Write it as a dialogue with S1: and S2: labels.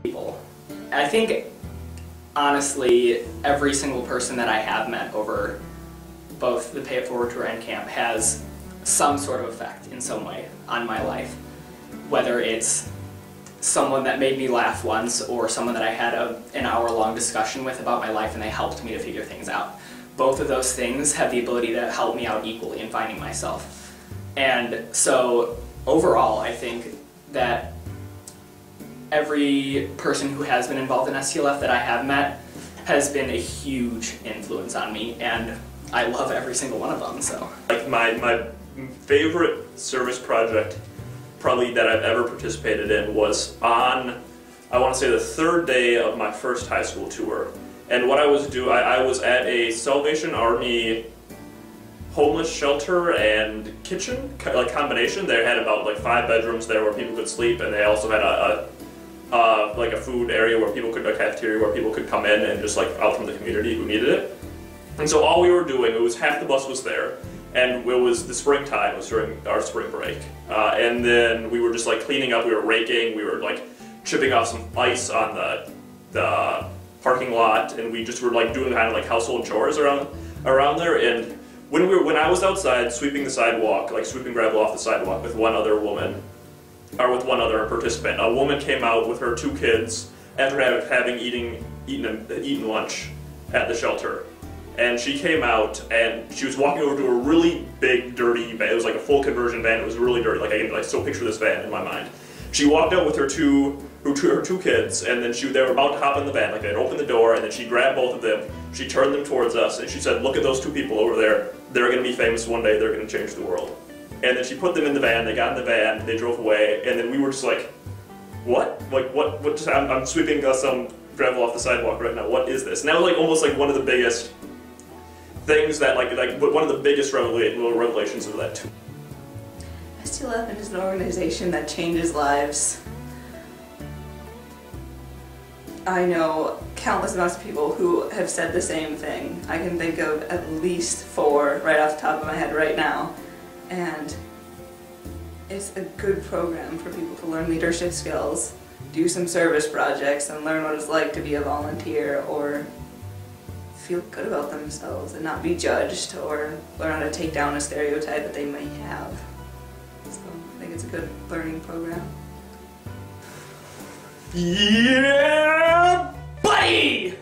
S1: people. I think, honestly, every single person that I have met over both the Pay It Forward tour and camp has some sort of effect in some way on my life. Whether it's someone that made me laugh once or someone that I had an hour-long discussion with about my life and they helped me to figure things out. Both of those things have the ability to help me out equally in finding myself. And so overall, I think that every person who has been involved in STLF that I have met has been a huge influence on me, and I love every single one of them. So,
S2: like my favorite service project probably that I've ever participated in was on, I want to say, the third day of my first high school tour. And what I was doing, I was at a Salvation Army homeless shelter and kitchen combination. They had about like 5 bedrooms there where people could sleep, and they also had like a food area where people could, a cafeteria where people could come in and just like out from the community who needed it. And so all we were doing, it was half the bus was there, and it was the springtime, it was during our spring break. And then we were just like cleaning up, we were raking, we were like chipping off some ice on the parking lot, and we just were like doing kind of like household chores around there. And when I was outside sweeping the sidewalk, like sweeping gravel off the sidewalk with one other woman, or with one other participant, a woman came out with her 2 kids after having eaten lunch at the shelter. And she came out and she was walking over to a really big, dirty van. It was like a full conversion van. It was really dirty. Like I can still picture this van in my mind. She walked out with her two kids, and then they were about to hop in the van. Like they'd opened the door, and then she grabbed both of them. She turned them towards us, and she said, "Look at those 2 people over there. They're going to be famous one day. They're going to change the world." And then she put them in the van. They got in the van. They drove away, and then we were just like, "What? Like what? What? Just, I'm sweeping some gravel off the sidewalk right now. What is this?" And that was like almost like one of the biggest things that like one of the biggest revelations of that too.
S3: STLF is an organization that changes lives. I know countless amounts of people who have said the same thing. I can think of at least 4 right off the top of my head right now. And it's a good program for people to learn leadership skills, do some service projects, and learn what it's like to be a volunteer or feel good about themselves and not be judged, or learn how to take down a stereotype that they may have. So I think it's a good learning program.
S1: Yeah, buddy!